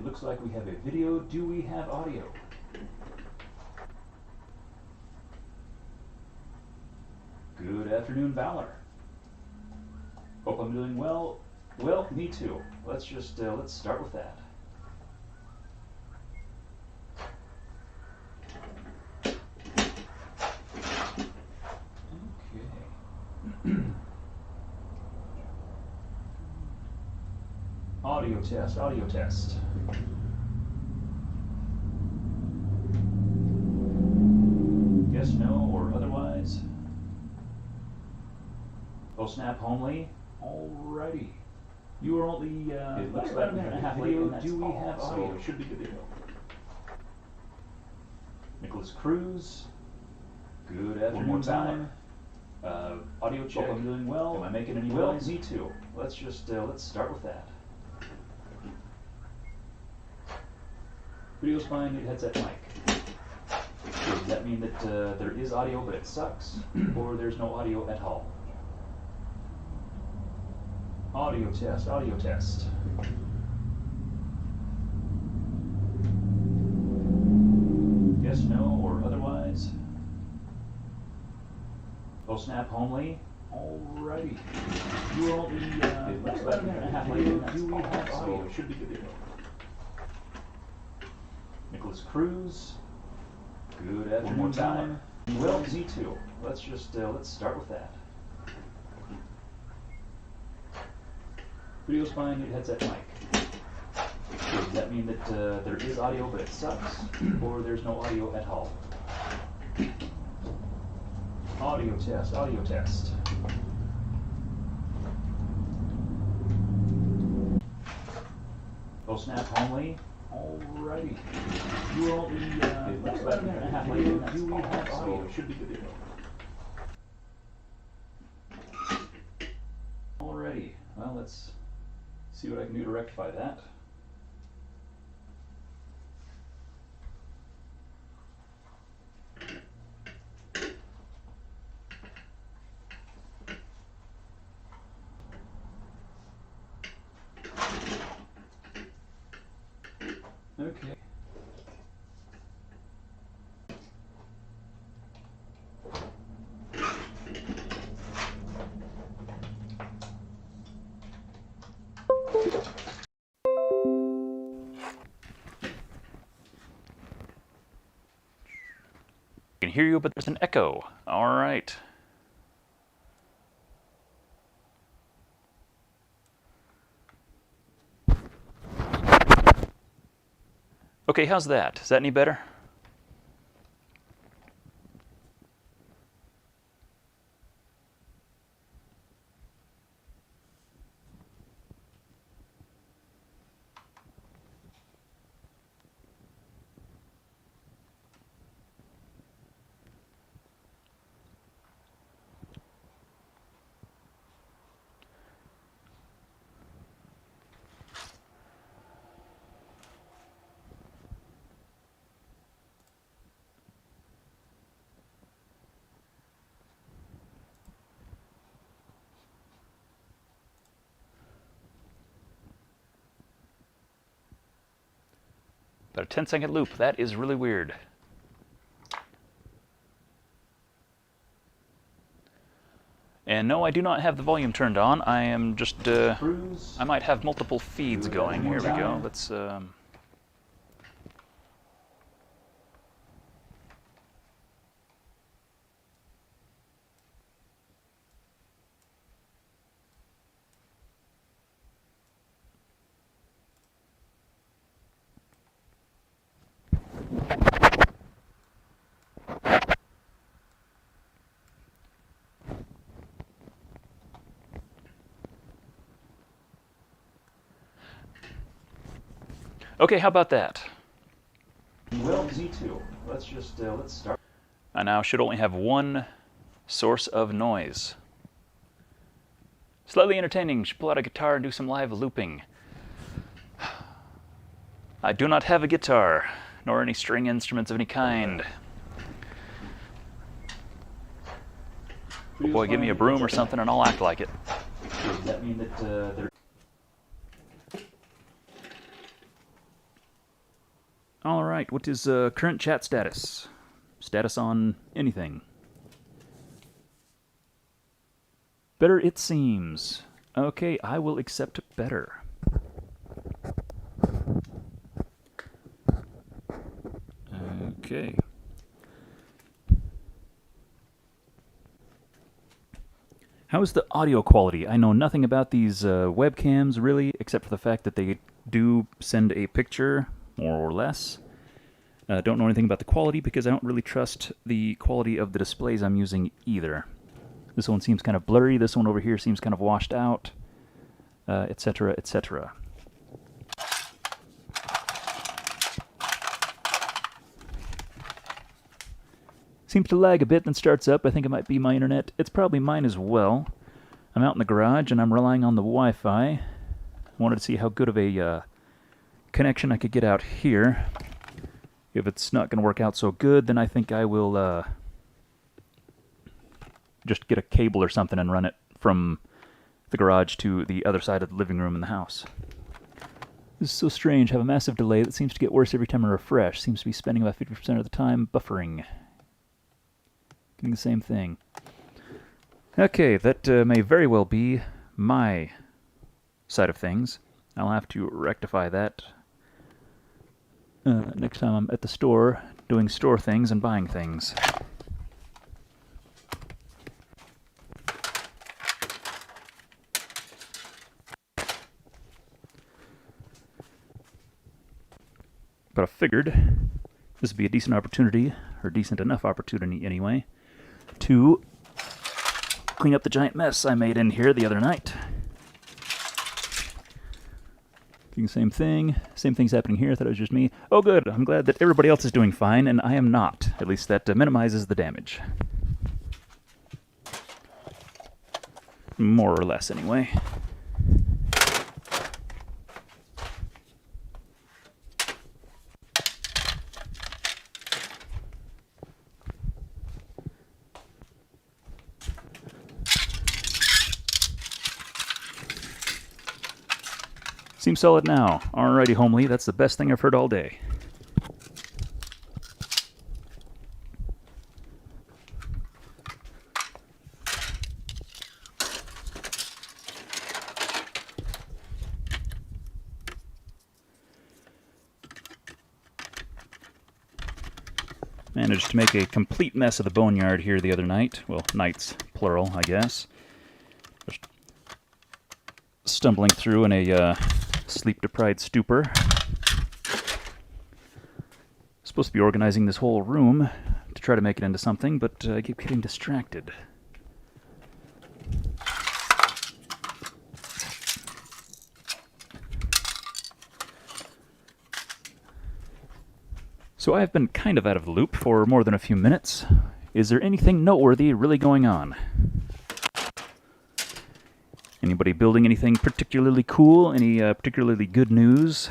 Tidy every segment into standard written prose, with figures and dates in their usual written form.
Looks like we have a video. Do we have audio? Good afternoon, Valor. Hope I'm doing well. Well, me too. Let's start with that. Okay. Audio test, audio test. Yes, no, or otherwise. Oh snap, homely. Alrighty. You are only it looks about like a minute and a half late. Do we have audio? So it should be good to go. Nicholas Cruz. Good afternoon, One more time. Audio check. Hope I'm doing well. Am I making any Well, noise? Me too. Let's start with that. Video's fine. Need headset mic. Does that mean that there is audio but it sucks, or there's no audio at all? Audio test. Audio test. Yes, no, or otherwise. Oh snap, homely. Alrighty. You are only it looks about like a minute and a half we late. have Do we have so audio? it should be good to go. Nicholas Cruz. Good afternoon. One more time. Well, me too. Let's start with that. Video's fine. Need headset mic. Does that mean that there is audio but it sucks, or there's no audio at all? Audio test. Audio test. Oh snap, homely. Alrighty. You are only It looks about like a minute and a half we late. have Do we have so audio? it should be good to go. Alrighty. Well, let's see what I can do to rectify that. Okay. I can hear you, but there's an echo. All right. Okay, how's that? Is that any better? About a 10-second loop. That is really weird. And no, I do not have the volume turned on. I am just, I might have multiple feeds going. Here we go. Let's, okay, how about that? Well, me too. Let's start. I now should only have one source of noise. Slightly entertaining. Should pull out a guitar and do some live looping. I do not have a guitar, nor any string instruments of any kind. Boy, give me a broom or something and I'll act like it. Does that mean that there Alright, what is current chat status? Status on anything? Better it seems. Okay, I will accept better. Okay. How's the audio quality? I know nothing about these webcams, really, except for the fact that they do send a picture, more or less. Don't know anything about the quality because I don't really trust the quality of the displays I'm using either. This one seems kind of blurry, this one over here seems kind of washed out, etc., etc. Seems to lag a bit, then starts up. I think it might be my internet. It's probably mine as well. I'm out in the garage, and I'm relying on the Wi-Fi. I wanted to see how good of a connection I could get out here. If it's not going to work out so good, then I think I will just get a cable or something and run it from the garage to the other side of the living room in the house. This is so strange. I have a massive delay that seems to get worse every time I refresh. Seems to be spending about 50% of the time buffering. Doing the same thing. Okay, that may very well be my side of things. I'll have to rectify that next time I'm at the store doing store things and buying things. But I figured this would be a decent opportunity, or decent enough opportunity anyway, to clean up the giant mess I made in here the other night. Doing the same thing. Same thing's happening here. I thought it was just me. Oh good, I'm glad that everybody else is doing fine, and I am not. At least that minimizes the damage. More or less, anyway. Seems solid now. Alrighty, homely, that's the best thing I've heard all day. Managed to make a complete mess of the boneyard here the other night. Well, nights, plural, I guess. Just stumbling through in a sleep-deprived stupor. Supposed to be organizing this whole room to try to make it into something, but I keep getting distracted. So I've been kind of out of the loop for more than a few minutes. Is there anything noteworthy really going on? Anybody building anything particularly cool? Any particularly good news?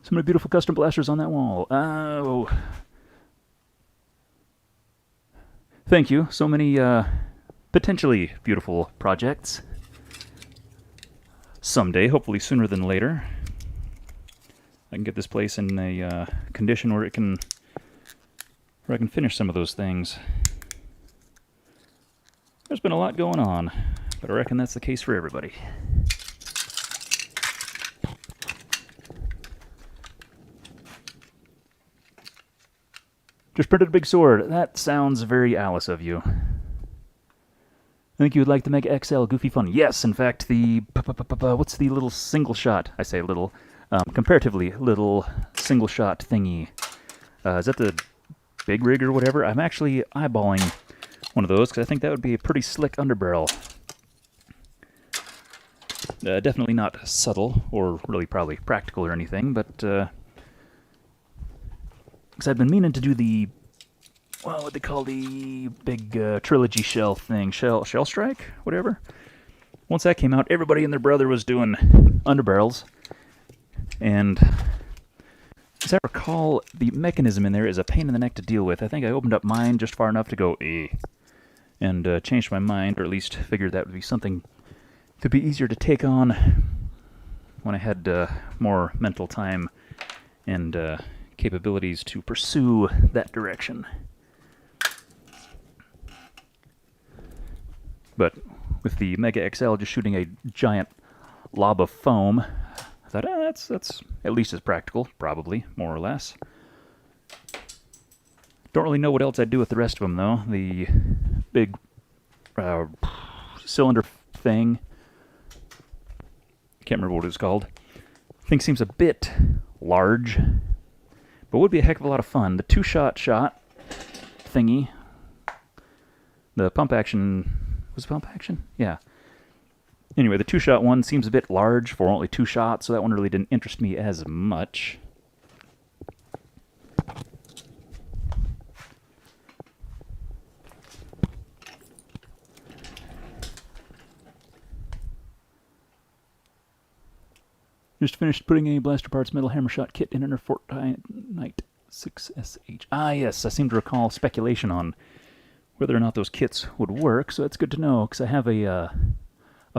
So many beautiful custom blasters on that wall. Oh. Thank you. So many potentially beautiful projects. Someday, hopefully sooner than later. I can get this place in a condition where I can finish some of those things. There's been a lot going on, but I reckon that's the case for everybody. Just printed a big sword. That sounds very Alice of you. I think you would like to make XL goofy fun. Yes, in fact, the... what's the little single shot? I say little... comparatively little single shot thingy. Is that the big rig or whatever? I'm actually eyeballing one of those because I think that would be a pretty slick underbarrel. Definitely not subtle or really probably practical or anything, but because I've been meaning to do the, well, what they call the big trilogy shell thing, shell strike, whatever. Once that came out, everybody and their brother was doing underbarrels. And as I recall, the mechanism in there is a pain in the neck to deal with. I think I opened up mine just far enough to go, and changed my mind, or at least figured that would be something to be easier to take on when I had more mental time and capabilities to pursue that direction. But with the Mega XL just shooting a giant lob of foam, I thought, that's at least as practical, probably, more or less. Don't really know what else I'd do with the rest of them, though. The big cylinder thing, can't remember what it's called. Thing seems a bit large, but would be a heck of a lot of fun. The two-shot thingy, the pump action, was it pump action? Yeah. Anyway, the two-shot one seems a bit large for only 2 shots, so that one really didn't interest me as much. Just finished putting a Blaster Parts Metal Hammer Shot kit in a Fortnite 6SH. Ah, yes, I seem to recall speculation on whether or not those kits would work, so that's good to know, because I have a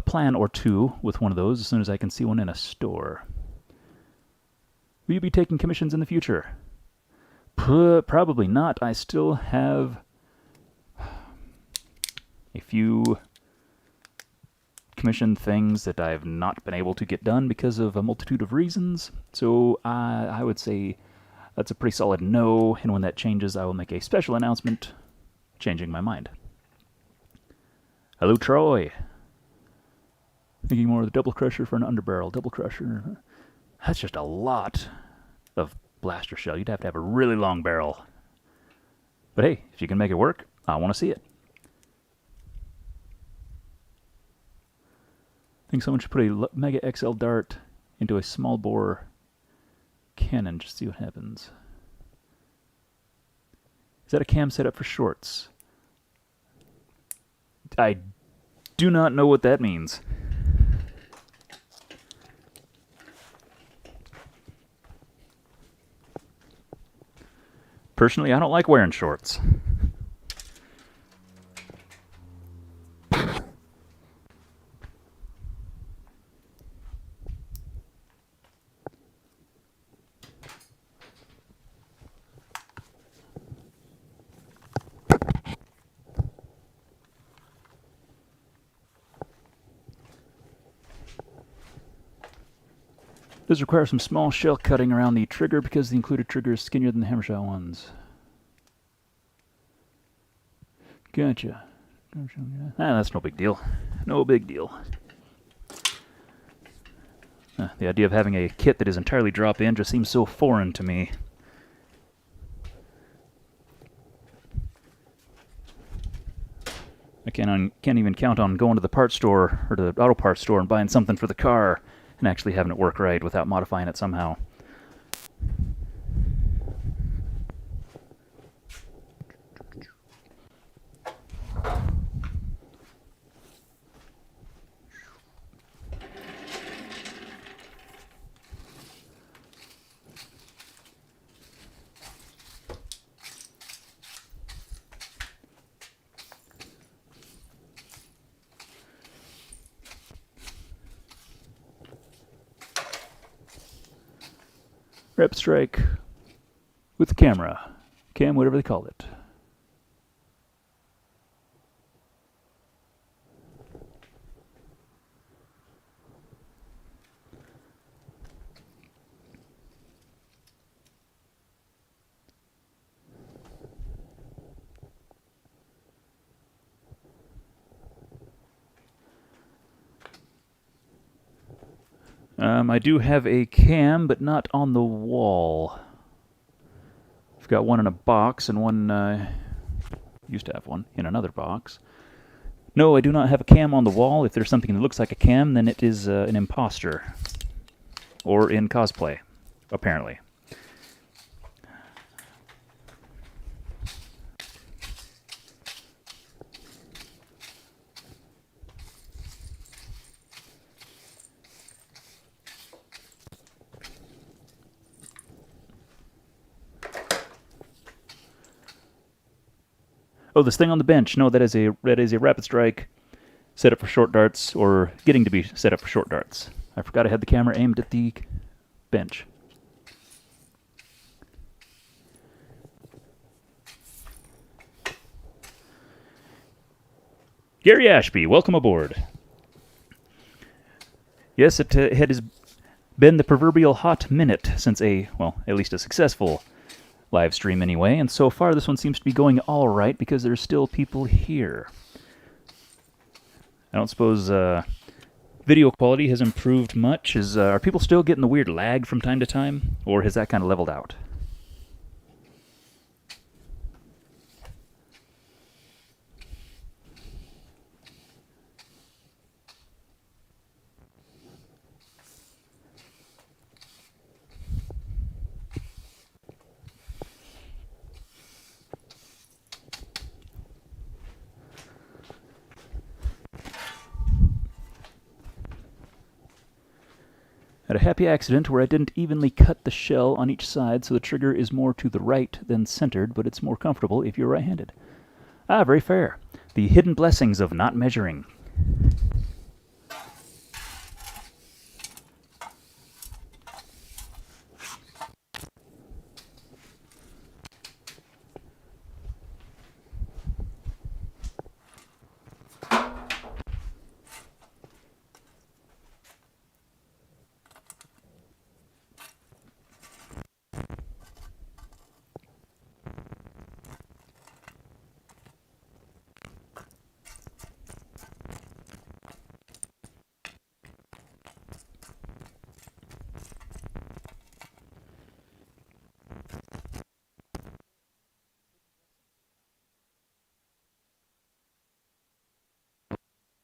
plan or two with one of those as soon as I can see one in a store. Will you be taking commissions in the future? Probably not. I still have a few commission things that I've not been able to get done because of a multitude of reasons, so I would say that's a pretty solid no, and when that changes I will make a special announcement changing my mind. Hello, Troy. Thinking more of the double crusher for an underbarrel. Double crusher, that's just a lot of blaster shell. You'd have to have a really long barrel, but hey, if you can make it work, I want to see it. I think someone should put a Mega XL dart into a small bore cannon, just see what happens. Is that a cam setup for shorts? I do not know what that means. Personally, I don't like wearing shorts. Does require some small shell cutting around the trigger because the included trigger is skinnier than the hammershot ones. Gotcha. That's no big deal. No big deal. The idea of having a kit that is entirely drop-in just seems so foreign to me. I can't even count on going to the parts store or the auto parts store and buying something for the car and actually having it work right without modifying it somehow. Rep strike with the camera. Cam, whatever they call it. I do have a cam, but not on the wall. I've got one in a box and one, used to have one in another box. No, I do not have a cam on the wall. If there's something that looks like a cam, then it is an imposter. Or in cosplay, apparently. Oh, this thing on the bench. No, that is a rapid strike set up for short darts, or getting to be set up for short darts. I forgot I had the camera aimed at the bench. Gary Ashby, welcome aboard. Yes, it has been the proverbial hot minute since at least a successful live stream anyway, and so far this one seems to be going all right because there's still people here. I don't suppose video quality has improved much. Are people still getting the weird lag from time to time, or has that kind of leveled out? Had a happy accident where I didn't evenly cut the shell on each side, so the trigger is more to the right than centered, but it's more comfortable if you're right-handed. Ah, very fair. The hidden blessings of not measuring.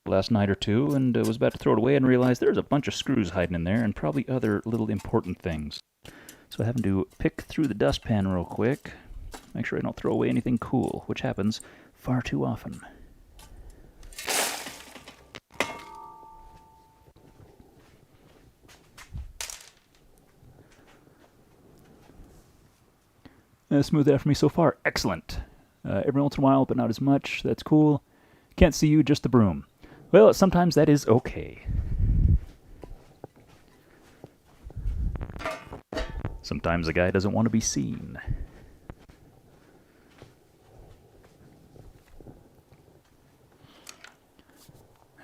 Last night or two, and was about to throw it away and realized there's a bunch of screws hiding in there and probably other little important things. So I having to pick through the dustpan real quick, make sure I don't throw away anything cool, which happens far too often. Smooth out for me so far. Excellent. Every once in a while, but not as much. That's cool. Can't see you, just the broom. Well, sometimes that is okay. Sometimes a guy doesn't want to be seen.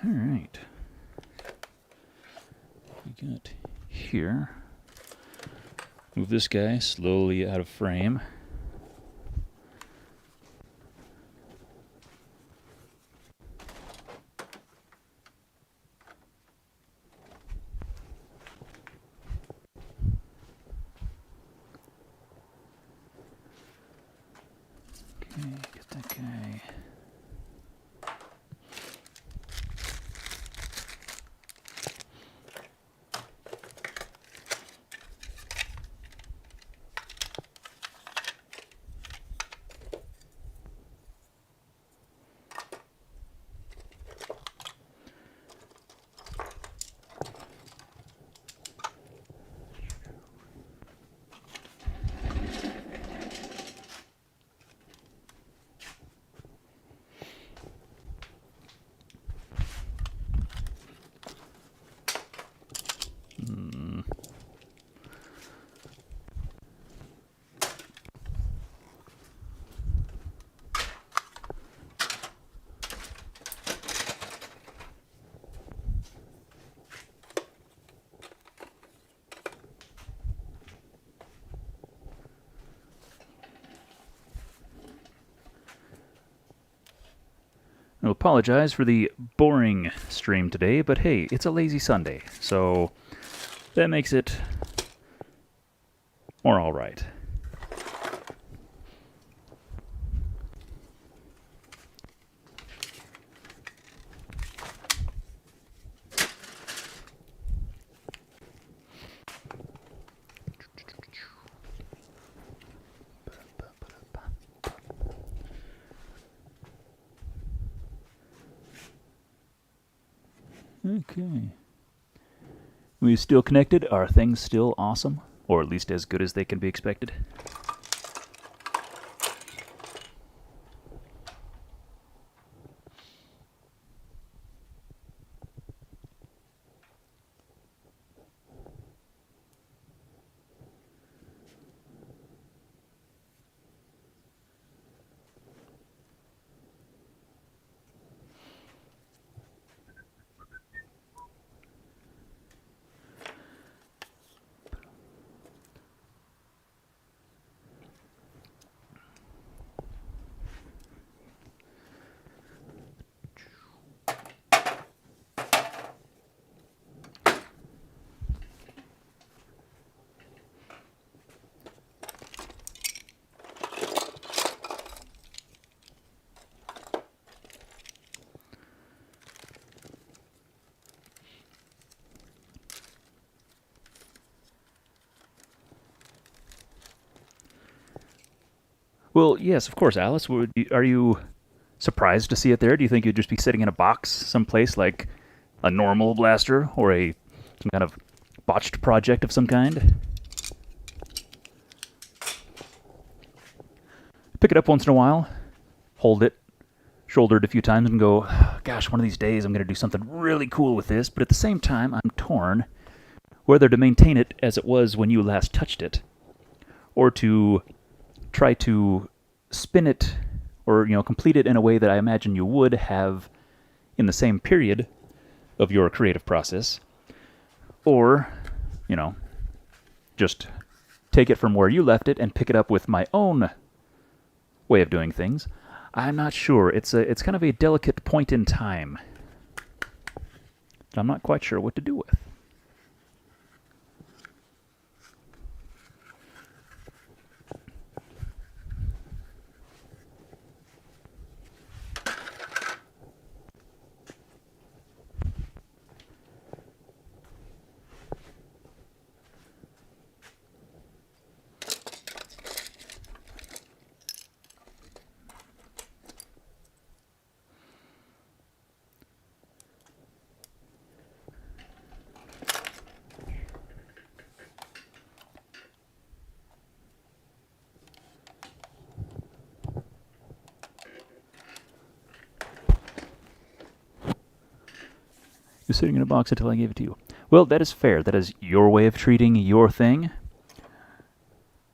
All right. We got here. Move this guy slowly out of frame. Get that guy. I apologize for the boring stream today, but hey, it's a lazy Sunday, so that makes it more all right. Okay. We still connected? Are things still awesome? Or at least as good as they can be expected? Well, yes, of course, Alice. Are you surprised to see it there? Do you think you'd just be sitting in a box someplace like a normal blaster or some kind of botched project of some kind? Pick it up once in a while, hold it, shoulder it a few times, and go, gosh, one of these days I'm going to do something really cool with this, but at the same time, I'm torn whether to maintain it as it was when you last touched it, or to try to spin it or complete it in a way that I imagine you would have in the same period of your creative process, or just take it from where you left it and pick it up with my own way of doing things. I'm not sure. It's kind of a delicate point in time that I'm not quite sure what to do with. You're sitting in a box until I gave it to you. Well, that is fair. That is your way of treating your thing.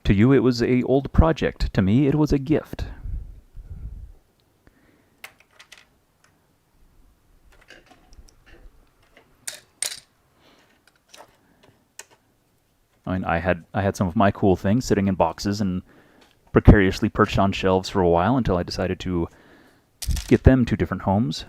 To you, it was a old project. To me, it was a gift. I mean, I had some of my cool things sitting in boxes and precariously perched on shelves for a while until I decided to get them to different homes.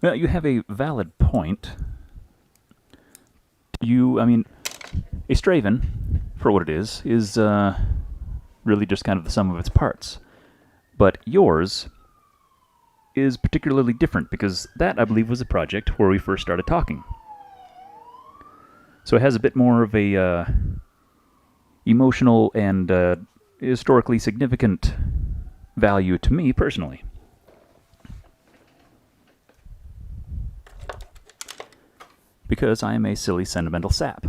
Well, you have a valid point. I mean, a Straven, for what it is really just kind of the sum of its parts. But yours is particularly different because that, I believe, was a project where we first started talking. So it has a bit more of a emotional and historically significant value to me personally. Because I am a silly, sentimental sap.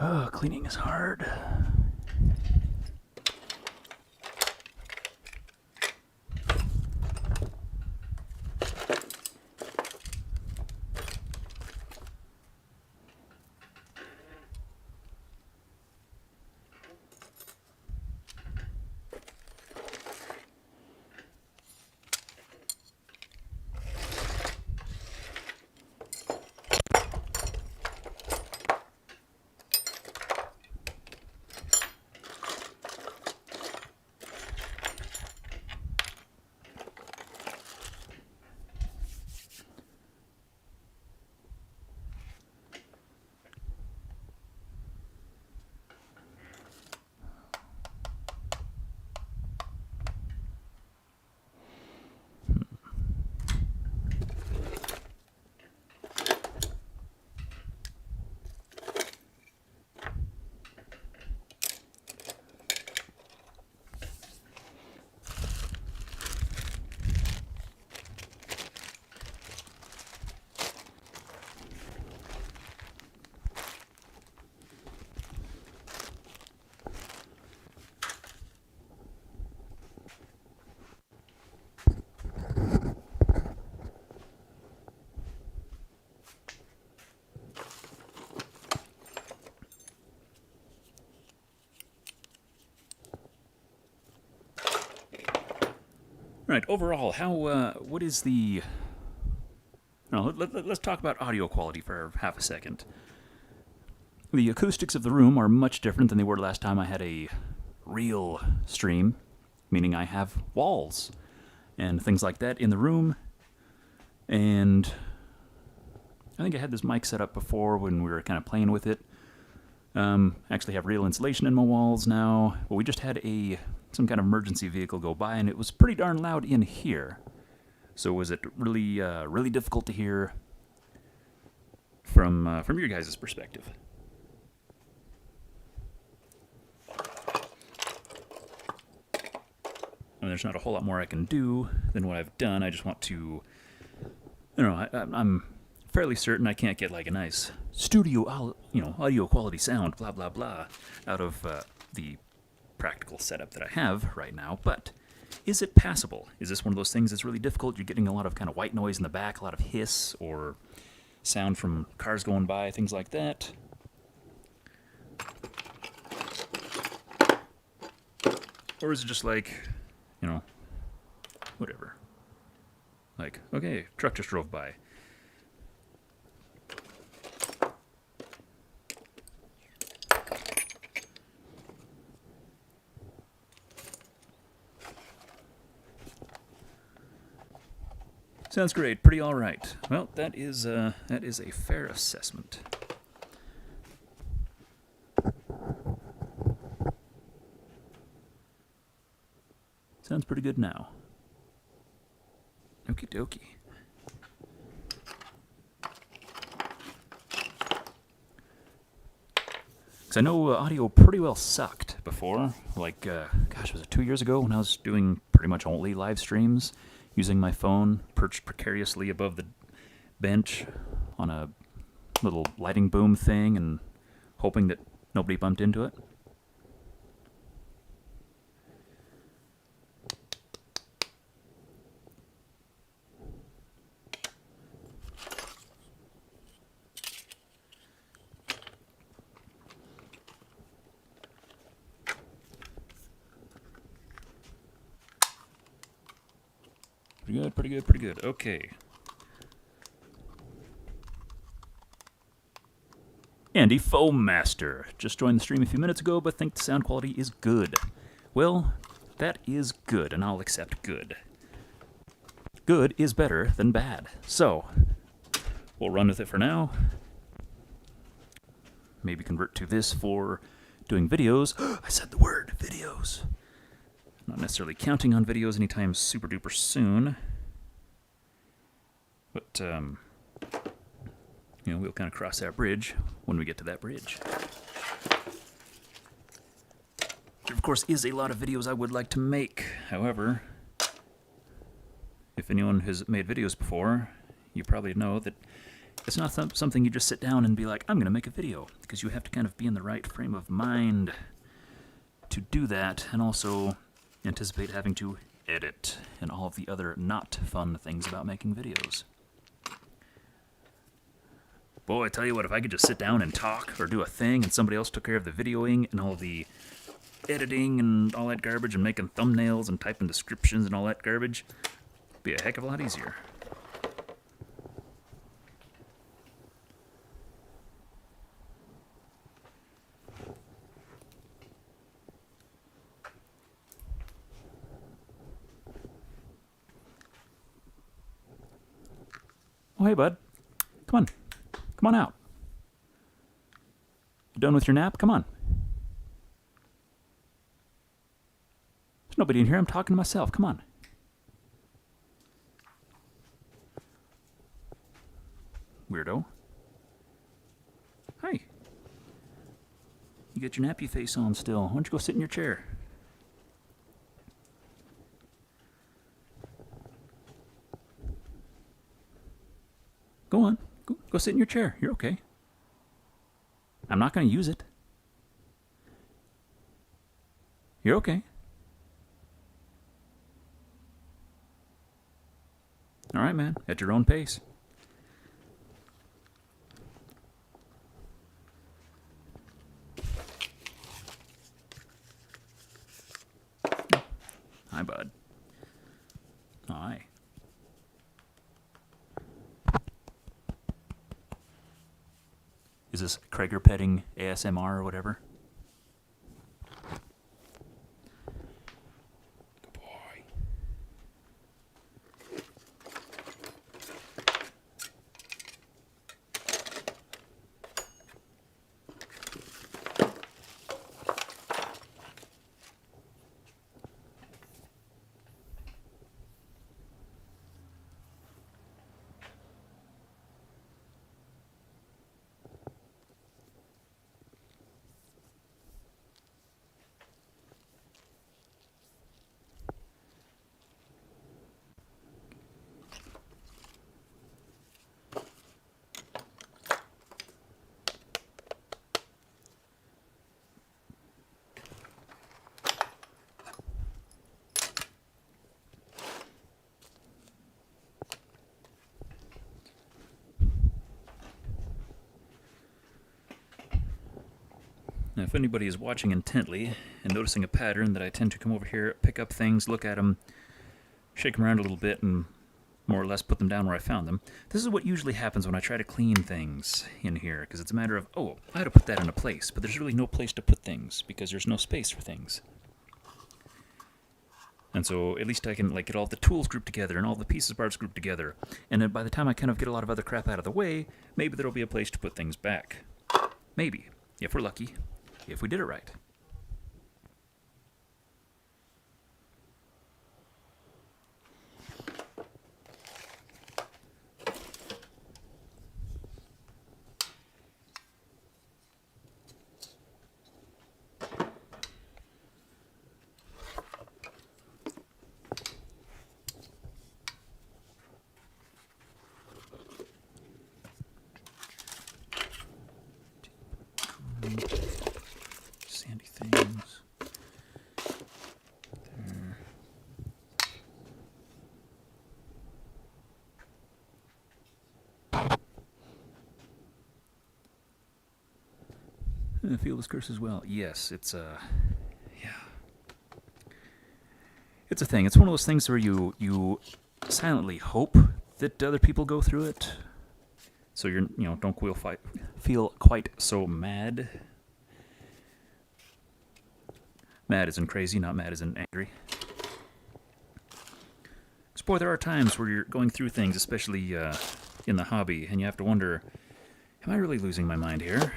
Oh, cleaning is hard. Right. Overall, how? What is the? No, let's talk about audio quality for half a second. The acoustics of the room are much different than they were last time I had a real stream, meaning I have walls and things like that in the room. And I think I had this mic set up before when we were kind of playing with it. Actually have real insulation in my walls now. But we just had some kind of emergency vehicle go by, and it was pretty darn loud in here. So was it really difficult to hear from your guys' perspective? I mean, there's not a whole lot more I can do than what I've done. I just want to, I'm fairly certain I can't get like a nice studio, audio quality sound, blah blah blah, out of the practical setup that I have right now. But is it passable? Is this one of those things that's really difficult? You're getting a lot of kind of white noise in the back, a lot of hiss or sound from cars going by, things like that. Or is it just like, whatever. Like, okay, truck just drove by. Sounds great. Pretty all right. Well, that is a fair assessment. Sounds pretty good now. Okie dokie. Because I know audio pretty well sucked before. Like, was it 2 years ago when I was doing pretty much only live streams using my phone perched precariously above the bench on a little lighting boom thing and hoping that nobody bumped into it. Pretty good. Okay. Andy Foam Master just joined the stream a few minutes ago, but think the sound quality is good. Well, that is good, and I'll accept good. Good is better than bad. So, we'll run with it for now. Maybe convert to this for doing videos. I said the word, videos. Not necessarily counting on videos anytime super duper soon. But, we'll kind of cross that bridge when we get to that bridge. There, of course, is a lot of videos I would like to make. However, if anyone has made videos before, you probably know that it's not something you just sit down and be like, I'm going to make a video. Because you have to kind of be in the right frame of mind to do that, and also anticipate having to edit and all of the other not fun things about making videos. Boy, I tell you what, if I could just sit down and talk or do a thing and somebody else took care of the videoing and all the editing and all that garbage and making thumbnails and typing descriptions and all that garbage, it'd be a heck of a lot easier. Oh, hey, bud. Come on. Come on out. You done with your nap? Come on. There's nobody in here. I'm talking to myself. Come on. Weirdo. Hey. You got your nappy face on still. Why don't you go sit in your chair? Go on. Go sit in your chair. You're okay. I'm not going to use it. You're okay. All right, man. At your own pace. Hi, bud. Aye. Is this Krager petting ASMR or whatever? Good boy. Now, if anybody is watching intently and noticing a pattern that I tend to come over here, pick up things, look at them, shake them around a little bit, and more or less put them down where I found them. This is what usually happens when I try to clean things in here, because it's a matter of, oh, I had to put that in a place, but there's really no place to put things, because there's no space for things. And so at least I can like get all the tools grouped together and all the pieces parts grouped together. And then by the time I kind of get a lot of other crap out of the way, maybe there'll be a place to put things back. Maybe, if we're lucky, if we did it right. Sandy things. There. Feel this curse as well. Yes, it's yeah. It's a thing. It's one of those things where you silently hope that other people go through it. So you're, don't feel quite so mad. Mad isn't crazy, not mad isn't angry. Because, boy, there are times where you're going through things, especially in the hobby, and you have to wonder, am I really losing my mind here?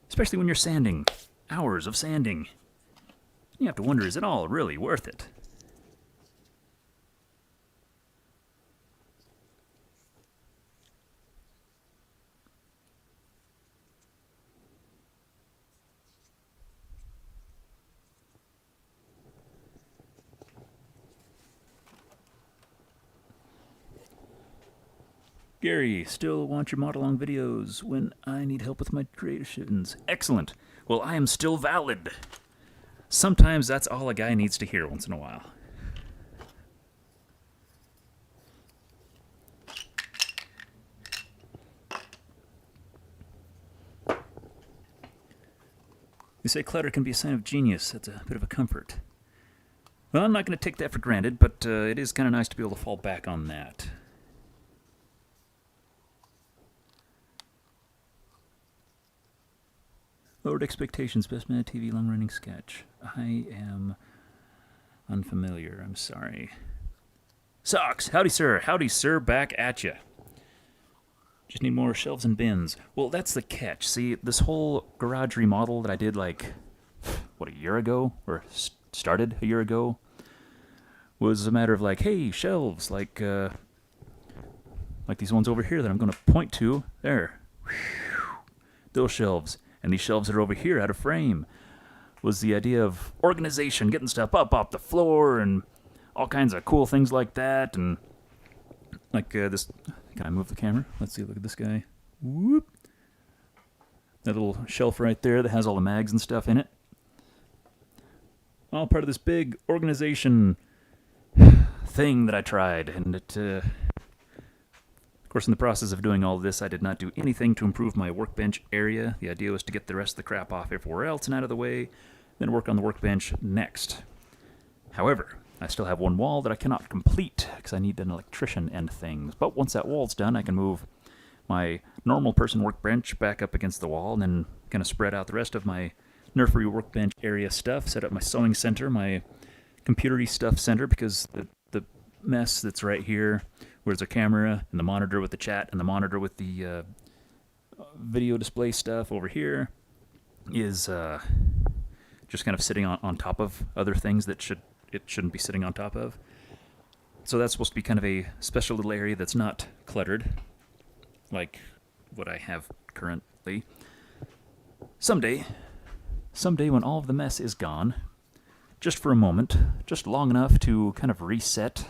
Especially when you're sanding. Hours of sanding. You have to wonder, is it all really worth it? Gary, still want your mod-along videos when I need help with my creations. Excellent. Well, I am still valid. Sometimes that's all a guy needs to hear once in a while. You say clutter can be a sign of genius. That's a bit of a comfort. Well, I'm not going to take that for granted, but it is kind of nice to be able to fall back on that. Lowered Expectations, Best Mad TV long-running sketch. I am unfamiliar. I'm sorry. Socks! Howdy, sir. Howdy, sir. Back at ya. Just need more shelves and bins. Well, that's the catch. See, this whole garage remodel that I did, like, what, a year ago? Or started a year ago? Was a matter of, like, hey, shelves, like these ones over here that I'm going to point to. There. Those shelves. And these shelves that are over here out of frame. Was the idea of organization, getting stuff up off the floor, and all kinds of cool things like that. And like this. Can I move the camera? Let's see. Look at this guy. Whoop. That little shelf right there that has all the mags and stuff in it. All part of this big organization thing that I tried. And it, of course, in the process of doing all this, I did not do anything to improve my workbench area. The idea was to get the rest of the crap off everywhere else and out of the way, then work on the workbench next. However, I still have one wall that I cannot complete because I need an electrician and things. But once that wall's done, I can move my normal person workbench back up against the wall and then kind of spread out the rest of my Nerfery workbench area stuff, set up my sewing center, my computery stuff center, because the mess that's right here, where there's a camera and the monitor with the chat and the monitor with the video display stuff over here, is just kind of sitting on top of other things that it shouldn't be sitting on top of. So that's supposed to be kind of a special little area that's not cluttered, like what I have currently. Someday when all of the mess is gone, just for a moment, just long enough to kind of reset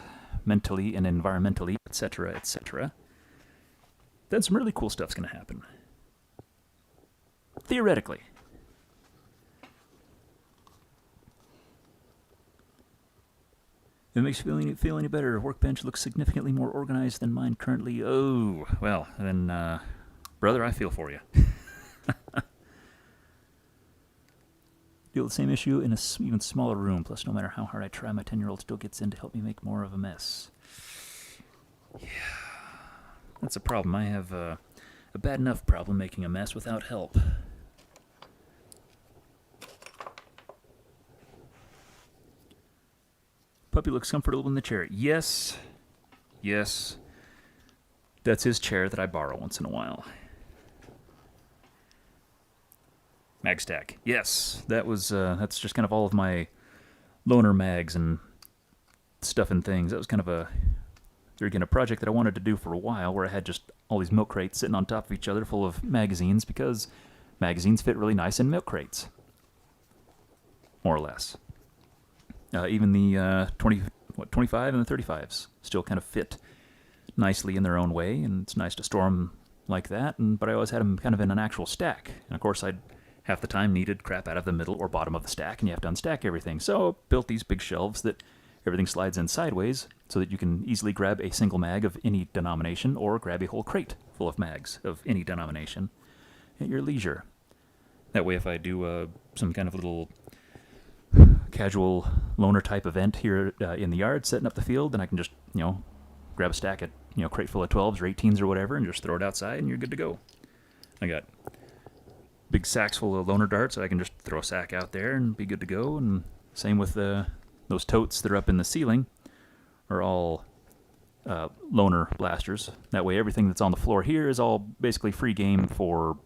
mentally and environmentally, etc., etc., then some really cool stuff's going to happen. Theoretically. If it makes you feel any better, workbench looks significantly more organized than mine currently. Oh, well, then, brother, I feel for you. Deal with the same issue in an even smaller room. Plus, no matter how hard I try, my 10-year-old still gets in to help me make more of a mess. Yeah, that's a problem. I have a bad enough problem making a mess without help. Puppy looks comfortable in the chair. Yes. Yes. That's his chair that I borrow once in a while. Magstack. Yes. That's just kind of all of my loaner mags and stuff and things. That was kind of a project that I wanted to do for a while, where I had just all these milk crates sitting on top of each other full of magazines, because magazines fit really nice in milk crates. More or less. Even the 25 and the 35s still kind of fit nicely in their own way, and it's nice to store them like that. But I always had them kind of in an actual stack. And of course, I'd half the time needed crap out of the middle or bottom of the stack, and you have to unstack everything. So I built these big shelves that everything slides in sideways, so that you can easily grab a single mag of any denomination or grab a whole crate full of mags of any denomination at your leisure. That way, if I do some kind of little casual loaner type event here in the yard, setting up the field, then I can just, grab a stack of, crate full of 12s or 18s or whatever, and just throw it outside, and you're good to go. I got big sacks full of loaner darts, so I can just throw a sack out there and be good to go. And same with those totes that are up in the ceiling are all loaner blasters. That way, everything that's on the floor here is all basically free game for,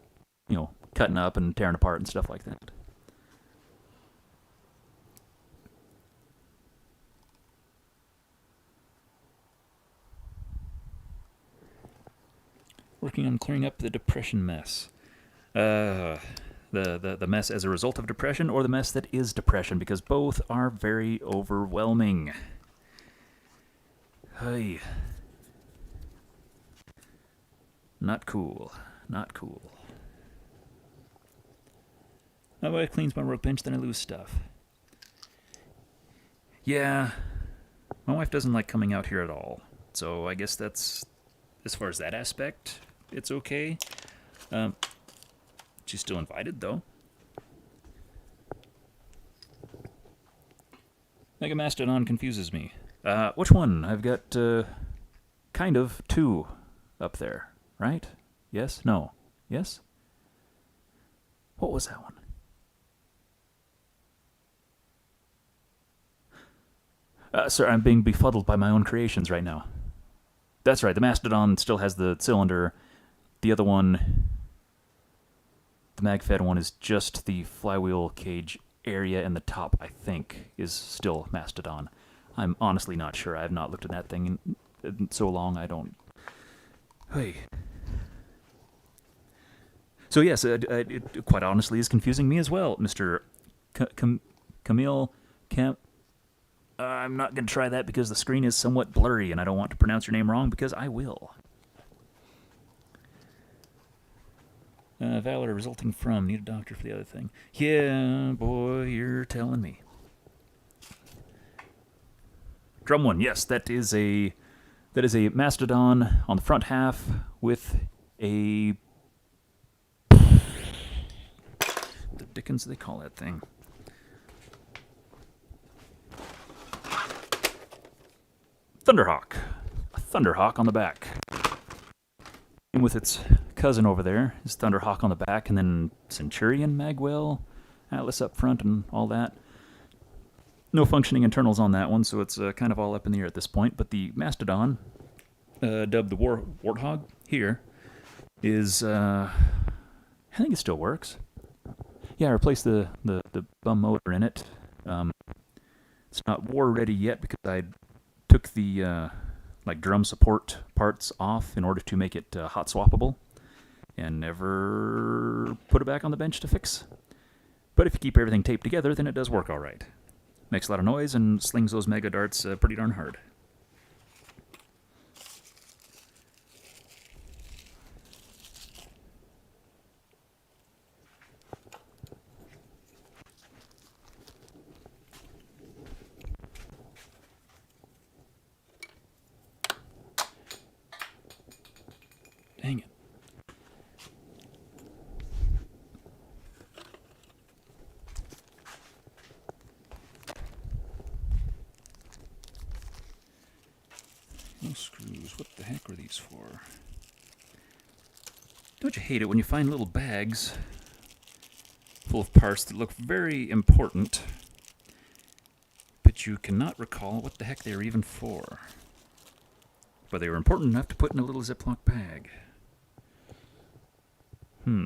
cutting up and tearing apart and stuff like that. Working on clearing up the depression mess. The mess as a result of depression, or the mess that is depression, because both are very overwhelming. Hey. Not cool. Not cool. My wife cleans my workbench, then I lose stuff. Yeah. My wife doesn't like coming out here at all. So I guess that's, as far as that aspect, it's okay. She's still invited, though. Mega Mastodon confuses me. Which one? I've got, kind of 2 up there, right? Yes? No? Yes? What was that one? Sir, I'm being befuddled by my own creations right now. That's right, the Mastodon still has the cylinder. The other one, the mag-fed one, is just the flywheel cage area, and the top, I think, is still Mastodon. I'm honestly not sure. I have not looked at that thing in so long, I don't... Hey. So yes, it quite honestly is confusing me as well, Mr. Camille Camp. I'm not going to try that because the screen is somewhat blurry, and I don't want to pronounce your name wrong, because I will. Valor resulting from, need a doctor for the other thing. Yeah, boy, you're telling me. Drum one, yes, that is a Mastodon on the front half with a... The dickens do they call that thing? Thunderhawk. A Thunderhawk on the back. And with its cousin over there is Thunderhawk on the back, and then Centurion, Magwell, Atlas up front, and all that. No functioning internals on that one, so it's kind of all up in the air at this point. But the Mastodon, dubbed the Warthog here, is, I think it still works. Yeah, I replaced the bum motor in it. It's not war ready yet because I took the like drum support parts off in order to make it hot swappable, and never put it back on the bench to fix. But if you keep everything taped together, then it does work all right. Makes a lot of noise and slings those mega darts pretty darn hard. Dang it. No screws. What the heck were these for? Don't you hate it when you find little bags full of parts that look very important, but you cannot recall what the heck they were even for? But they were important enough to put in a little Ziploc bag. Cool.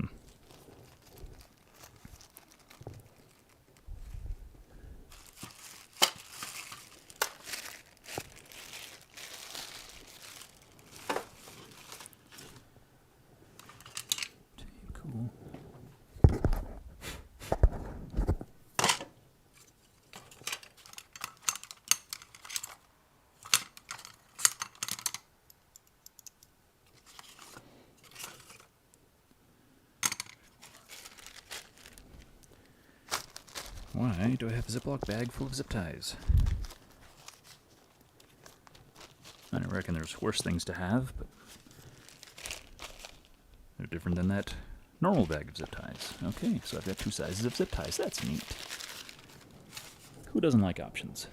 Why do I have a Ziploc bag full of zip ties? I don't reckon there's worse things to have, but they're different than that normal bag of zip ties. Okay, so I've got two sizes of zip ties. That's neat. Who doesn't like options?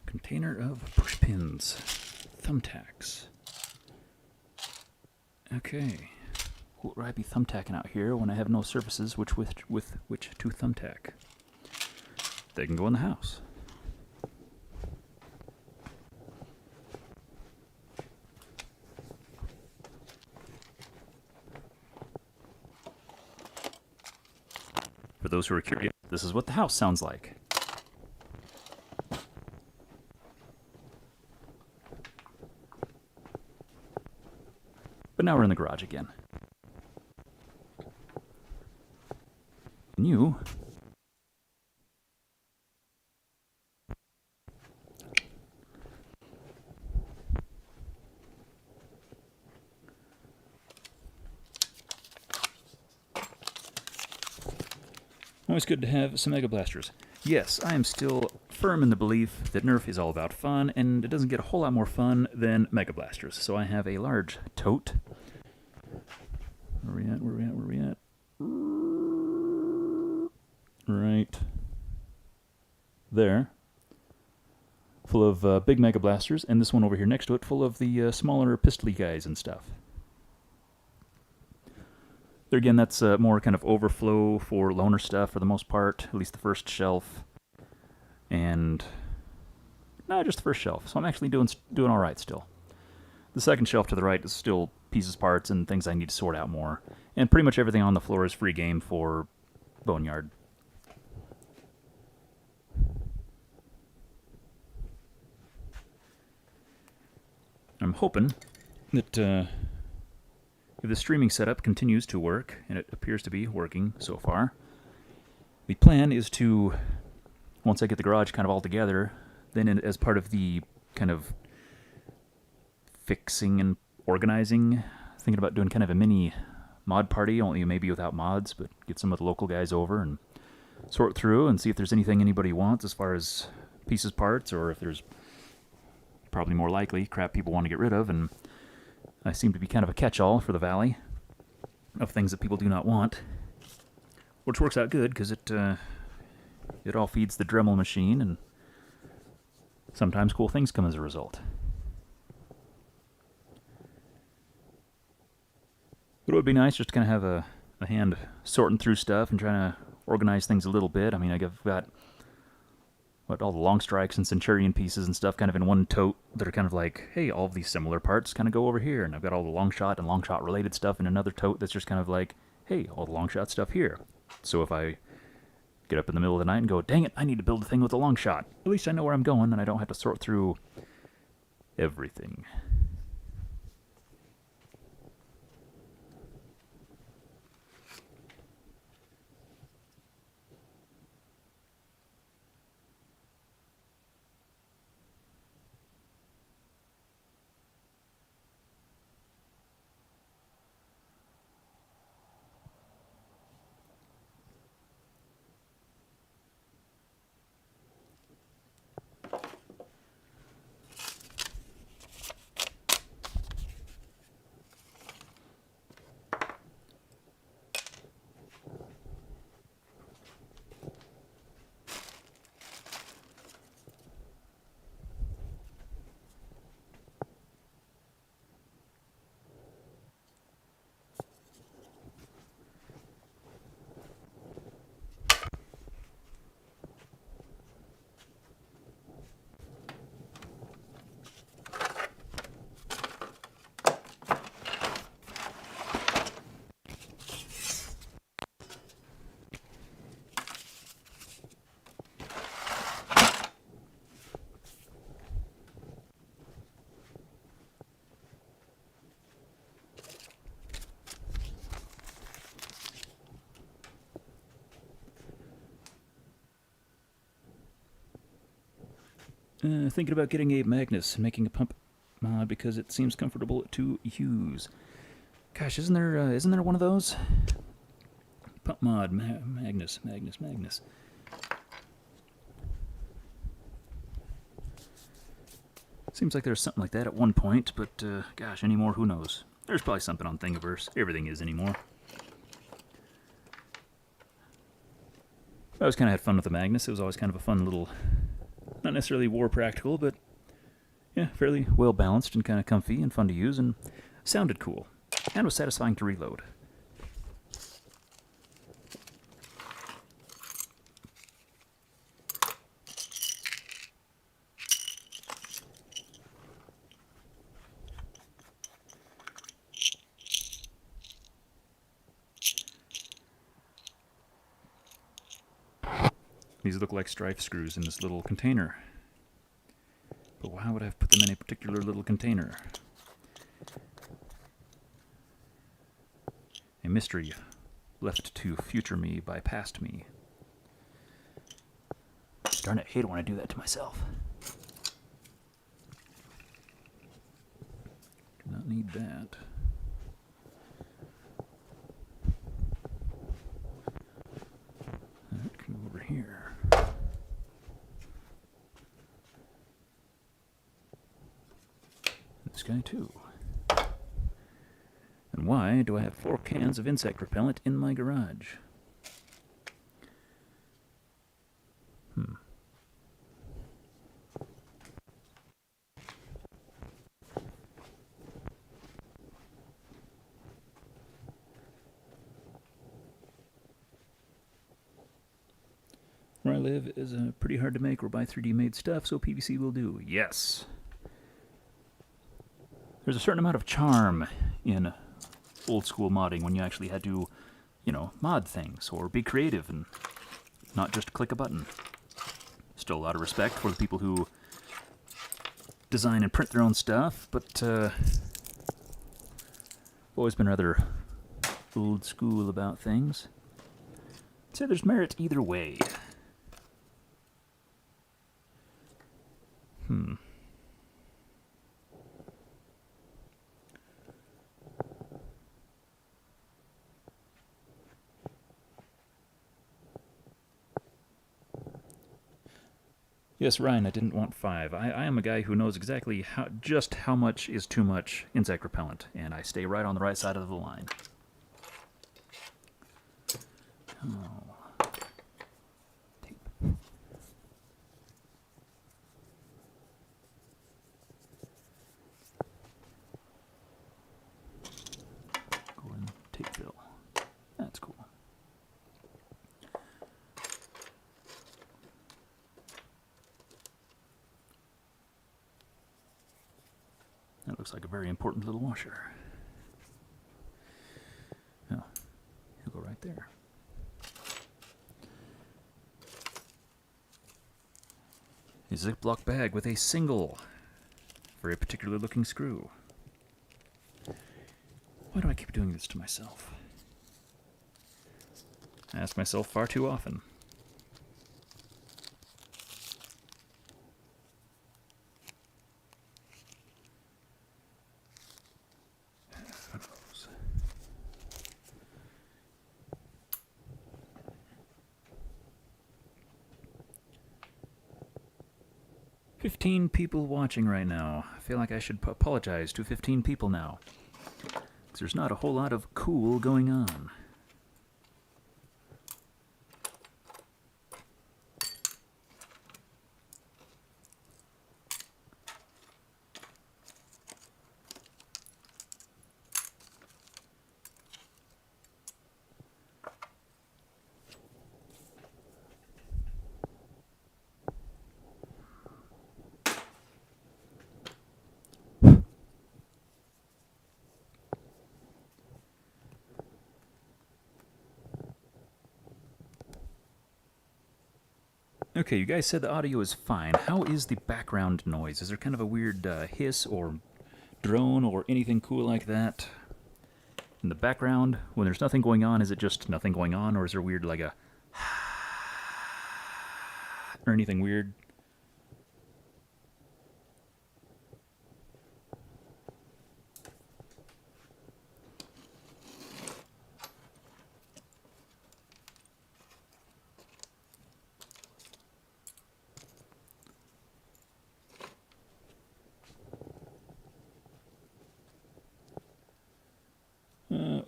Container of push pins. Thumbtacks. Okay. What would I be thumbtacking out here when I have no surfaces with which to thumbtack? They can go in the house. For those who are curious, this is what the house sounds like. But now we're in the garage again. And you... Always good to have some Mega Blasters. Yes, I am still firm in the belief that Nerf is all about fun, and it doesn't get a whole lot more fun than Mega Blasters. So I have a large tote. Where are we at? Right there. Full of big Mega Blasters, and this one over here next to it full of the smaller pistol guys and stuff. There again, that's more kind of overflow for loner stuff for the most part, at least the first shelf. And no, just the first shelf. So I'm actually doing all right still. The second shelf to the right is still pieces, parts, and things I need to sort out more. And pretty much everything on the floor is free game for Boneyard. I'm hoping that if the streaming setup continues to work, and it appears to be working so far, the plan is to, once I get the garage kind of all together, then as part of the kind of fixing and organizing, thinking about doing kind of a mini mod party, only maybe without mods, but get some of the local guys over and sort through and see if there's anything anybody wants as far as pieces, parts, or if there's probably more likely crap people want to get rid of. And I seem to be kind of a catch-all for the valley of things that people do not want, which works out good because it all feeds the Dremel machine, and sometimes cool things come as a result. But it would be nice just to kind of have a hand sorting through stuff and trying to organize things a little bit. I mean, I've got all the long strikes and Centurion pieces and stuff kind of in one tote that are kind of like, hey, all of these similar parts kind of go over here. And I've got all the long shot and long shot related stuff in another tote that's just kind of like, hey, all the long shot stuff here. So if I get up in the middle of the night and go, dang it, I need to build a thing with a long shot, at least I know where I'm going and I don't have to sort through everything. Thinking about getting a Magnus and making a pump mod because it seems comfortable to use. Gosh, isn't there one of those? Pump mod, Magnus. Seems like there's something like that at one point, but gosh, anymore, who knows? There's probably something on Thingiverse. Everything is anymore. I always kind of had fun with the Magnus. It was always kind of a fun little, not necessarily war practical, but yeah, fairly well balanced and kind of comfy and fun to use, and sounded cool and was satisfying to reload. These look like strife screws in this little container. But why would I have put them in a particular little container? A mystery left to future me by past me. Darn it, I hate it when I do that to myself. Do not need that. That can go over here. This guy too. And why do I have 4 cans of insect repellent in my garage? Where I live is pretty hard to make or buy 3D made stuff, so PVC will do. Yes. There's a certain amount of charm in old school modding when you actually had to, you know, mod things or be creative and not just click a button. Still a lot of respect for the people who design and print their own stuff, but always been rather old school about things. I'd say there's merit either way. Yes, Ryan, I didn't want 5. I am a guy who knows exactly just how much is too much insect repellent, and I stay right on the right side of the line. Oh. Tape. Golden tape fill. That's cool. That looks like a very important little washer. Oh, he'll go right there. A Ziploc bag with a single, very particular looking screw. Why do I keep doing this to myself? I ask myself far too often. Who knows? 15 people watching right now. I feel like I should apologize to 15 people now, because there's not a whole lot of cool going on. Okay, you guys said the audio is fine. How is the background noise? Is there kind of a weird hiss or drone or anything cool like that in the background? When there's nothing going on, is it just nothing going on, or is there weird like a or anything weird?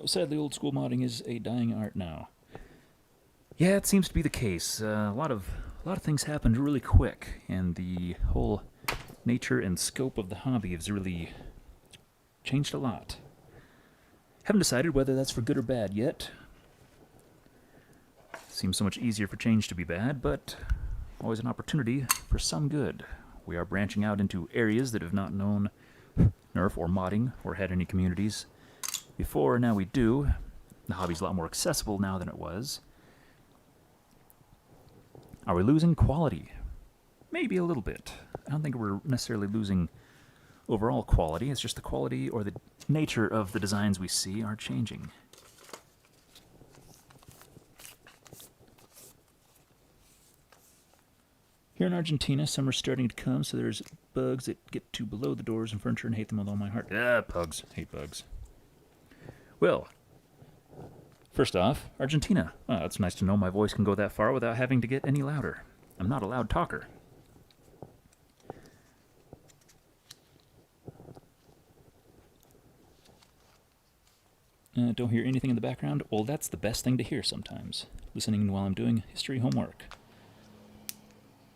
Sadly, old school modding is a dying art now. Yeah, it seems to be the case. A lot of things happened really quick, and the whole nature and scope of the hobby has really changed a lot. Haven't decided whether that's for good or bad yet. Seems so much easier for change to be bad, but always an opportunity for some good. We are branching out into areas that have not known Nerf or modding or had any communities before. Now we do. The hobby's a lot more accessible now than it was. Are we losing quality? Maybe a little bit. I don't think we're necessarily losing overall quality. It's just the quality or the nature of the designs we see are changing. Here in Argentina, summer's starting to come, so there's bugs that get to below the doors and furniture and hate them with all my heart. Ah, bugs. Hate bugs. Well, first off, Argentina. Well, it's nice to know my voice can go that far without having to get any louder. I'm not a loud talker. Don't hear anything in the background? Well, that's the best thing to hear sometimes. Listening while I'm doing history homework.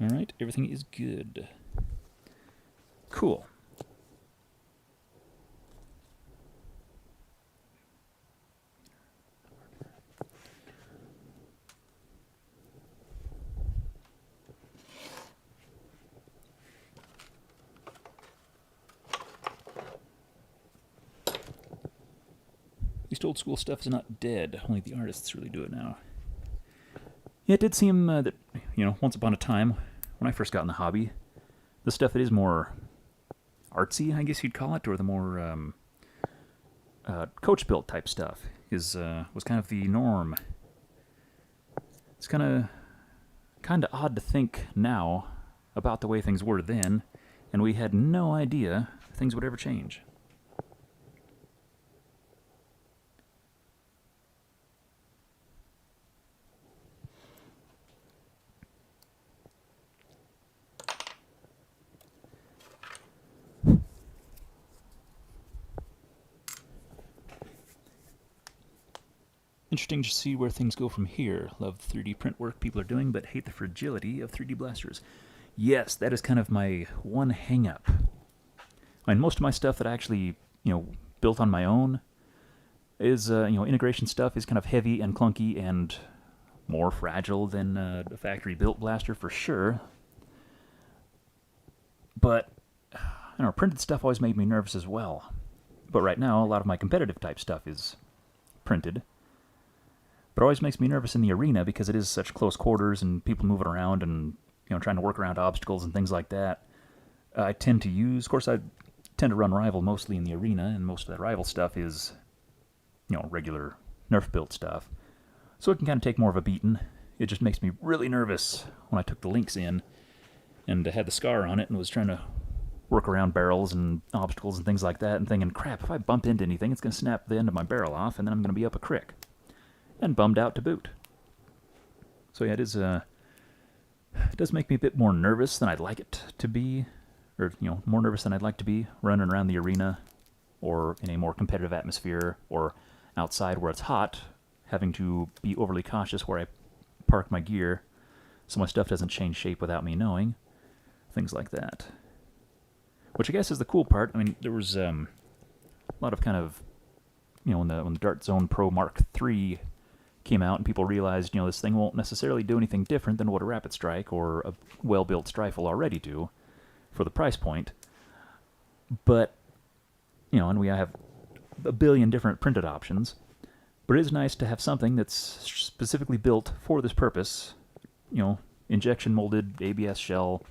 Alright, everything is good. Cool. least old school stuff is not dead. Only the artists really do it now. Yeah, it did seem that, once upon a time, when I first got in the hobby, the stuff that is more artsy, I guess you'd call it, or the more coach built type stuff was kind of the norm. It's kind of odd to think now about the way things were then, and we had no idea things would ever change. Interesting to see where things go from here. Love the 3D print work people are doing, but hate the fragility of 3D blasters. Yes, that is kind of my one hang-up. I mean, most of my stuff that I actually, built on my own is, integration stuff is kind of heavy and clunky and more fragile than a factory-built blaster for sure. But, printed stuff always made me nervous as well. But right now, a lot of my competitive type stuff is printed. But it always makes me nervous in the arena because it is such close quarters and people moving around and trying to work around obstacles and things like that. I tend to use, of course, I tend to run Rival mostly in the arena, and most of that Rival stuff is, regular Nerf built stuff. So it can kind of take more of a beating. It just makes me really nervous when I took the links in and had the scar on it and was trying to work around barrels and obstacles and things like that, and thinking, crap, if I bump into anything, it's going to snap the end of my barrel off, and then I'm going to be up a crick. And bummed out to boot. So yeah, it does make me a bit more nervous than I'd like it to be, or more nervous than I'd like to be running around the arena, or in a more competitive atmosphere, or outside where it's hot, having to be overly cautious where I park my gear, so my stuff doesn't change shape without me knowing, things like that. Which I guess is the cool part. I mean, there was a lot of kind of, when the Dart Zone Pro Mark III came out and people realized, this thing won't necessarily do anything different than what a Rapid Strike or a well-built Strife will already do for the price point. But, and we have a billion different printed options. But it is nice to have something that's specifically built for this purpose. Injection molded ABS shell,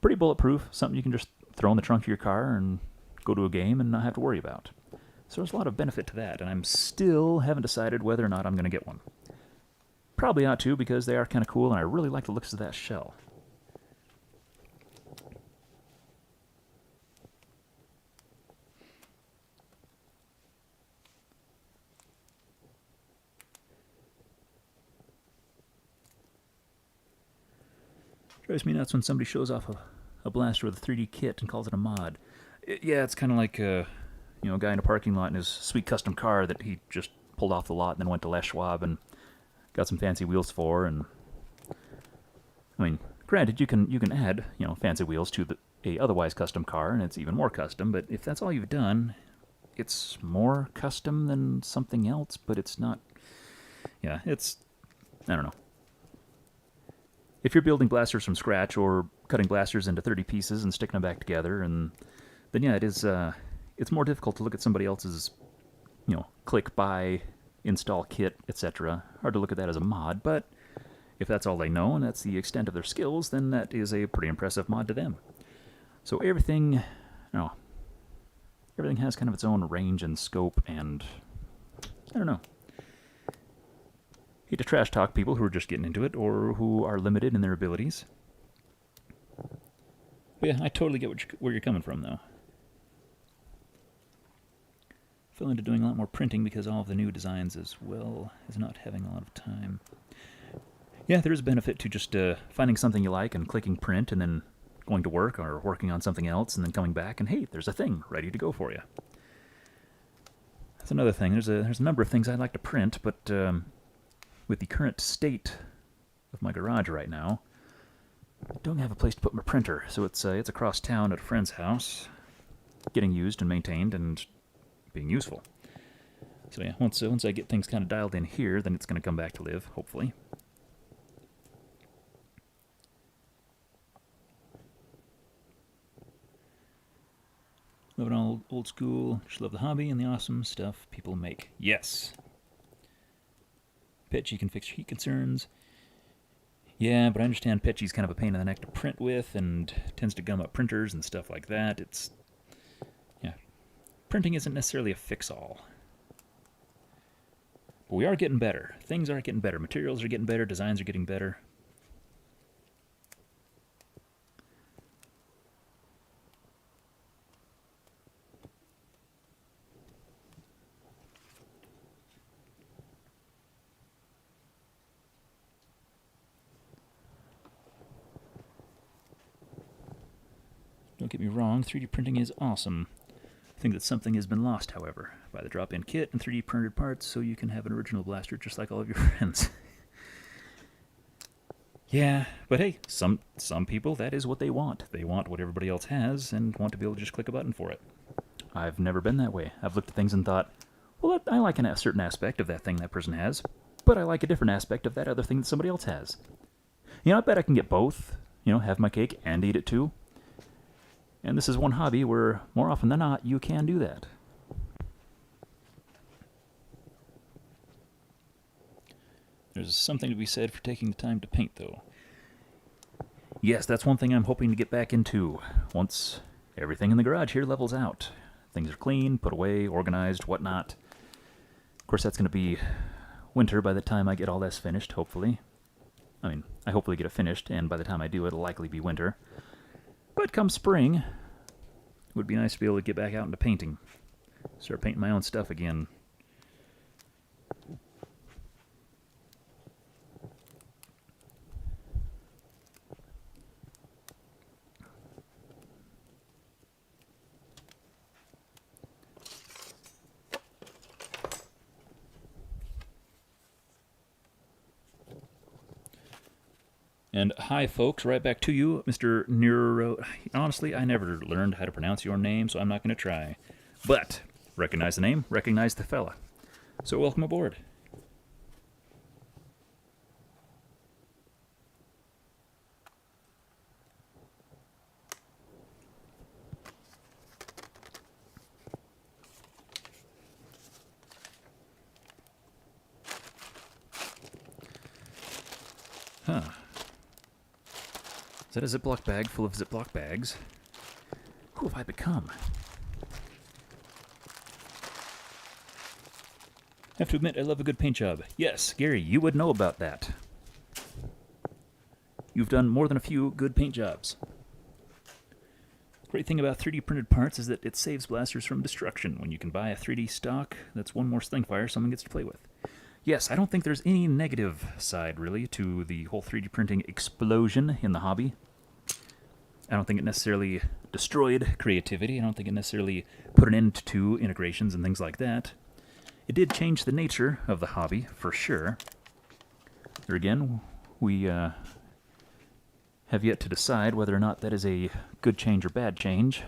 pretty bulletproof, something you can just throw in the trunk of your car and go to a game and not have to worry about. So there's a lot of benefit to that, and I'm still haven't decided whether or not I'm going to get one. Probably ought to, because they are kind of cool, and I really like the looks of that shell. Drives me nuts when somebody shows off a blaster with a 3D kit and calls it a mod. Yeah, it's kind of like a guy in a parking lot in his sweet custom car that he just pulled off the lot and then went to Les Schwab and got some fancy wheels for. And I mean, granted, you can add fancy wheels to a otherwise custom car, and it's even more custom. But if that's all you've done, it's more custom than something else. But it's not. Yeah, it's I don't know. If you're building blasters from scratch or cutting blasters into 30 pieces and sticking them back together, and then yeah, it is. It's more difficult to look at somebody else's, click, buy, install kit, etc. Hard to look at that as a mod, but if that's all they know and that's the extent of their skills, then that is a pretty impressive mod to them. So everything has kind of its own range and scope, and I don't know. Hate to trash talk people who are just getting into it or who are limited in their abilities. But yeah, I totally get where you're coming from, though. Fell into doing a lot more printing because all of the new designs, as well as not having a lot of time. Yeah, there is a benefit to just finding something you like and clicking print and then going to work or working on something else and then coming back and hey, there's a thing ready to go for you. That's another thing. There's a number of things I'd like to print, but with the current state of my garage right now, I don't have a place to put my printer, so it's across town at a friend's house, getting used and maintained and being useful. So yeah, once I get things kind of dialed in here, then it's going to come back to live, hopefully. Love an old school. Just love the hobby and the awesome stuff people make. Yes. Petchy can fix heat concerns. Yeah, but I understand Petchy's kind of a pain in the neck to print with and tends to gum up printers and stuff like that. Yeah, printing isn't necessarily a fix-all. But we are getting better. Things are getting better. Materials are getting better. Designs are getting better. Don't get me wrong, 3D printing is awesome. I think that something has been lost, however. Buy the drop-in kit and 3D printed parts so you can have an original blaster just like all of your friends. Yeah, but hey, some people, that is what they want. They want what everybody else has and want to be able to just click a button for it. I've never been that way. I've looked at things and thought, well, I like a certain aspect of that thing that person has, but I like a different aspect of that other thing that somebody else has. You know, I bet I can get both. You know, have my cake and eat it too. And this is one hobby where, more often than not, you can do that. There's something to be said for taking the time to paint, though. Yes, that's one thing I'm hoping to get back into once everything in the garage here levels out. Things are clean, put away, organized, whatnot. Of course, that's going to be winter by the time I get all this finished, hopefully. I mean, I hopefully get it finished, and by the time I do, it'll likely be winter. But come spring, it would be nice to be able to get back out into painting. Start painting my own stuff again. And hi, folks, right back to you, Mr. Neuro. Honestly, I never learned how to pronounce your name, so I'm not going to try. But recognize the name, recognize the fella. So welcome aboard. Huh. Is that a Ziploc bag full of Ziploc bags? Who have I become? I have to admit, I love a good paint job. Yes, Gary, you would know about that. You've done more than a few good paint jobs. Great thing about 3D printed parts is that it saves blasters from destruction. When you can buy a 3D stock, that's one more Slingfire someone gets to play with. Yes, I don't think there's any negative side, really, to the whole 3D printing explosion in the hobby. I don't think it necessarily destroyed creativity. I don't think it necessarily put an end to integrations and things like that. It did change the nature of the hobby, for sure. There again, we have yet to decide whether or not that is a good change or bad change.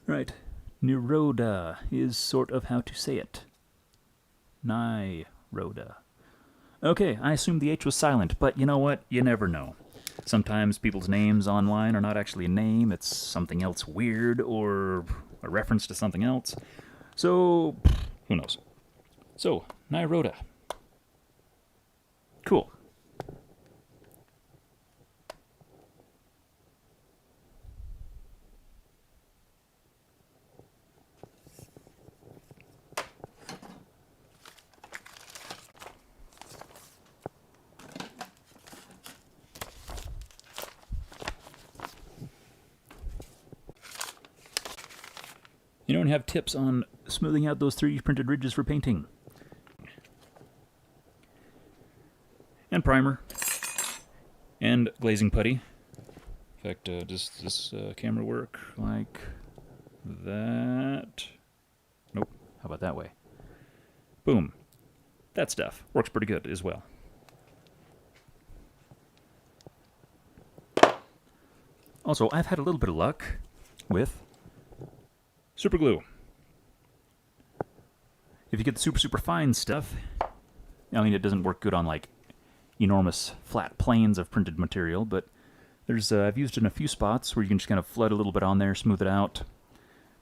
Right. Niroda is sort of how to say it. Niroda. Okay, I assumed the H was silent, but you know what? You never know. Sometimes people's names online are not actually a name, it's something else weird or a reference to something else. So, who knows? So, Niroda. Cool. You don't have tips on smoothing out those 3D printed ridges for painting. And primer. And glazing putty. In fact, does this camera work like that? How about that way? Boom. That stuff works pretty good as well. Also, I've had a little bit of luck with super glue. If you get the super fine stuff, I mean, it doesn't work good on like enormous flat planes of printed material, but there's I've used it in a few spots where you can just kind of flood a little bit on there, smooth it out,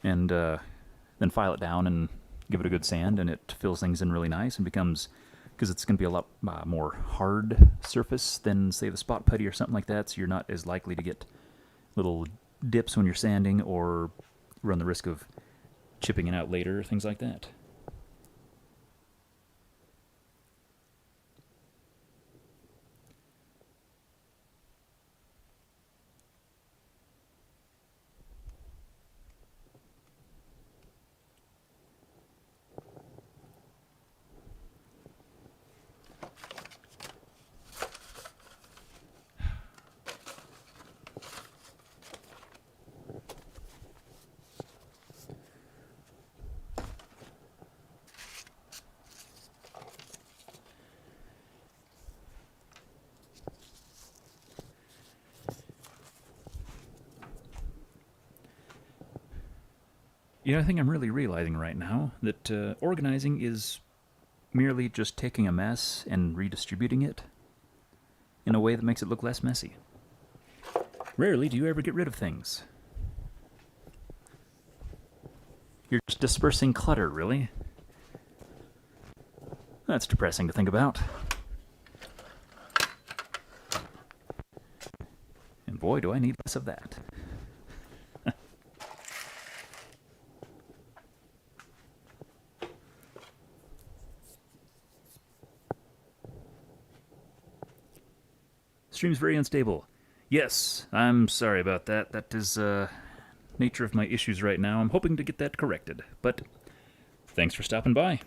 and then file it down and give it a good sand, and it fills things in really nice and becomes, because it's going to be a lot more hard surface than, say, the spot putty or something like that, so you're not as likely to get little dips when you're sanding or run the risk of chipping it out later, things like that. Yeah, I think I'm really realizing right now that organizing is merely just taking a mess and redistributing it in a way that makes it look less messy. Rarely do you ever get rid of things. You're just dispersing clutter, really. That's depressing to think about. And boy, do I need less of that. Stream's very unstable. Yes, I'm sorry about that. That is nature of my issues right now. I'm hoping to get that corrected. But thanks for stopping by.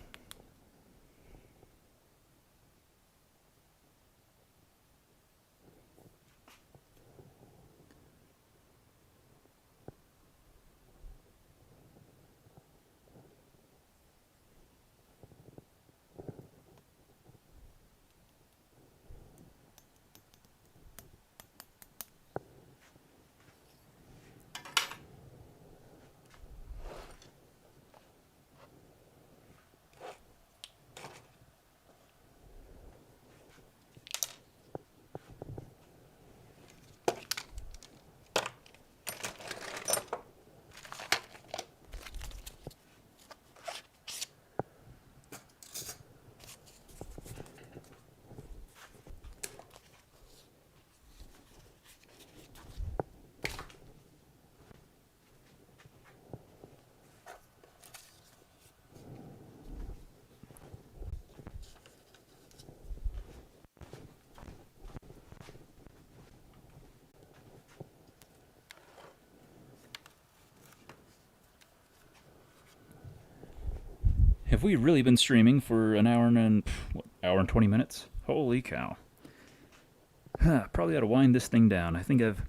Have we really been streaming for an hour and hour and 20 minutes? Holy cow. Probably ought to wind this thing down. I think I've